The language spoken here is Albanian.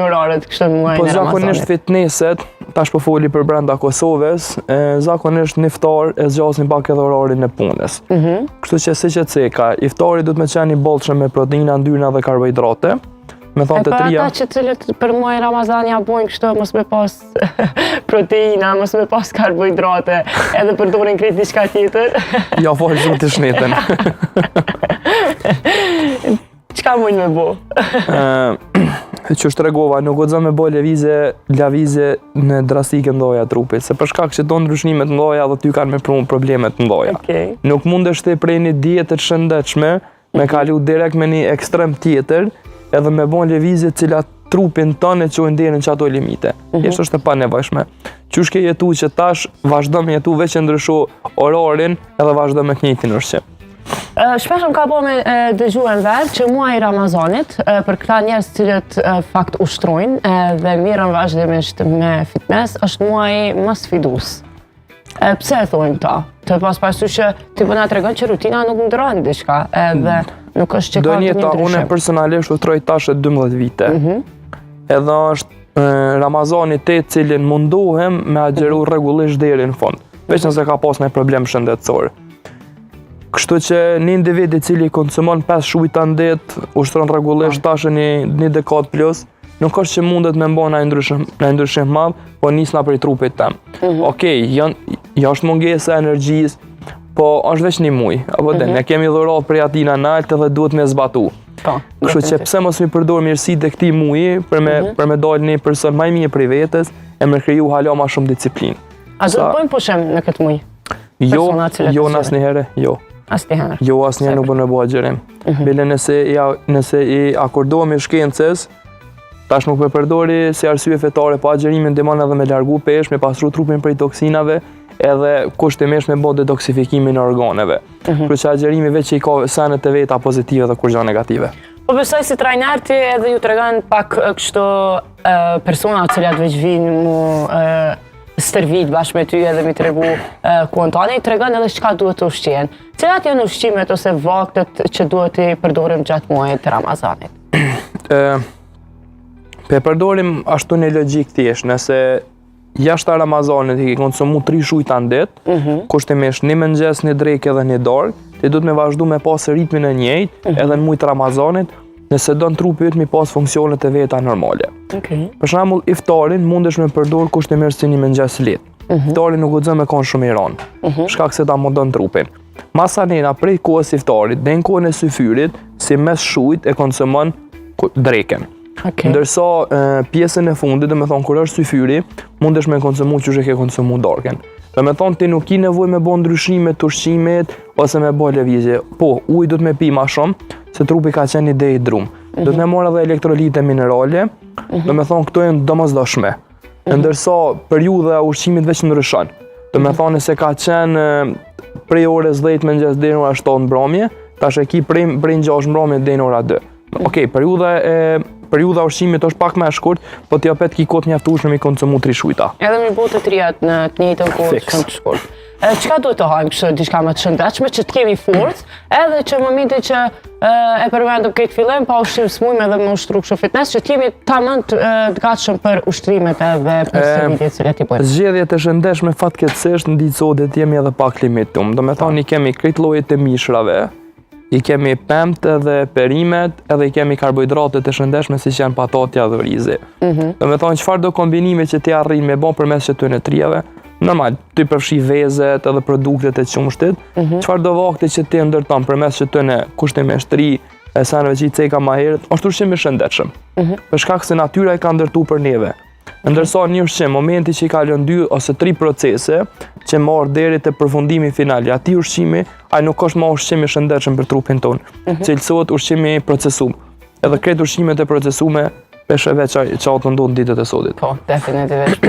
orarët kështë muajin Po e Ramazanit? zakonisht fitnesset, tash po foli për brenda Kosovës, zakonisht një iftar e zgjasin pak edhe orarin e punës. Kështu që siç e ceka, iftari duhet me qenë i bollshëm me proteina, yndyrna dhe karbohidrate. Me thonë të tria. Për ata që cilët për muajin Ramazan ja bojnë kështu, mos me pas proteina, mos me pas karbohidrate, edhe përdorin krejt diçka tjetër. Ja falë shumë të shnetën. Çka mund me bo? Që shtregova, nuk guxon me bo lëvizje në drastike ndoja trupit, se për shkak që do ndryshimet ndoja dhe ty kanë me problemet ndoja. Nuk mundesh të prej një dietë të shëndetshme, me kalu direkt me një ekstrem tjetër, edhe me bo lëvizje cilat trupin tonë e qojnë deri në çato limite. Jeshtë është e panevojshme. Qysh ke jetu që tash vazhdo me jetu veç e ndryshu orarin edhe vazhdo me të njëjtin ushqim. Shpesh më ka bo me dëgjuar vetë që muaji i Ramazanit, për këta njerëz cilët fakt ushtrojnë dhe mirën vazhdimisht me fitness, është muaji më sfidus. Pse e thonë këta? Të pas parasysh që ti po na tregon që rutina nuk ndron diçka, edhe nuk është që ka të një ndryshim. Unë personalisht ushtroj tash 12 vite. Edhe është Ramazani te cilin mundohem me agjeru rregullisht deri në fund, veç nëse ka pas një problem shëndetësor. Kështu që një individ i cili konsumon 5 shujta në ditë, ushtron rregullisht tash një dekad plus, nuk është që mundet me mba në ndryshim madh, po nisna prej trupit tem. Okej, është mungesa e energjisë, po është veç një muj, apo ne kemi dhurat prej atina nalt edhe duhet me zbatu. Kështu që pse mos mi përdor mirësitë e këtij muji për me dalë një person më i mirë prej vetes e me kriju hala më shumë disiplinë. A do të bëjmë pushim në këtë muj? Jo, asnjëherë, jo. Asnjëherë. Jo, asnjëherë nuk bën me bëj xherim. Bile nëse i akordohemi shkencës, tash nuk me përdori si arsye fetare, po agjerimin ndihmon edhe me largu peshë, me pastru trupin prej toksinave, edhe kushtimisht me bë detoksifikimin e organeve. Kështu që agjerimi veç që i ka senet e veta pozitive dhe kur gjë negative. Po besoj si trajner ti edhe ju tregon pak kështu persona të cilat veç vinë mu stërvit bashkë me ty edhe mi tregu kuantani, tregon edhe çka duhet të ushqen. Cilat janë ushqimet ose vaktet që duhet të përdorim gjatë muajit të Ramazanit? Pe përdorim ashtu një logjik thjesht, nëse jashtë Ramazanit i ke konsumu 3 shujta në ditë, kushtimisht një mëngjes, një drekë edhe një darkë, ti duhet me vazhdu me pas ritmin e njëjtë edhe në muajt Ramazanit, nëse don trupi yt mi pas funksionet e veta normale. Për shembull, iftarin mundesh me përdor kushtimisht si një mëngjes lehtë. Iftarin nuk guxon me kon shumë i rënd, shkak se ta modon trupin. Masanena prej kohës iftarit deri në kohën e syfyrit, si mes shujt e konsumon drekën. Ndërsa pjesën e fundit, do me thonë kur është syfyri, mundesh me konsumu që ke konsumu darkën. Do me thonë ti nuk ki nevojë me bë ndryshime të ushqimit ose me bë lëvizje. Po, ujë do të me pi më shumë, se trupi ka qenë ide i drum. Do të me marr edhe elektrolite minerale, do me thonë këto janë domosdoshme. Ndërsa periudha e ushqimit veç ndryshon. Do me thonë se ka qenë prej orës 10 mëngjes deri në ora 7 mbrëmje, tash e ki prej 6 mbrëmje deri në ora 2. Okej, periudha ushqimit është pak më e shkurt, po t'ja pet ki kohë mjaftueshme mi konsumu 3 shujta. Edhe mi botë të trijat në të njëjtën kohë shumë të shkurt. Çka duhet të hajmë kështu diçka më të shëndetshme që të kemi forcë, edhe që në momentin që e përmendëm këtë fillim pa ushqim smujmë edhe me ushtru kështu fitness, që të jemi tamam të gatshëm për ushtrimet edhe për stërvitjet që ti bëjmë. Zgjedhjet e shëndetshme fatkeqësisht ndicot të jemi edhe pak limitum. Do me thonë i kemi krejt llojet e mishrave, i kemi pemt edhe perimet, edhe i kemi karbohidratet e shëndetshme si që janë patatja dhe rizi. Do me thonë çfarë do kombinime që ti arrin me bën përmes këtyre trijave, normal, ti përfshi vezet edhe produktet e qumshtit, çfarë do vakti që ti ndërton përmes këtyre kushtimisht 3 e sanëve që i ceka më herët, është ushqim i shëndetshëm. Për shkak se natyra e ka ndërtuar për neve. Ndërsa një ushqim, momenti që i kalon 2 ose 3 procese që marr deri te përfundimi final i atij ushqimi, ai nuk është më ushqim i shëndetshëm për trupin ton. Cilësohet ushqimi i procesuar. Edhe këto ushqimet e procesuara peshë veç çao të ndodhin ditët e sodit. Po, definitivisht.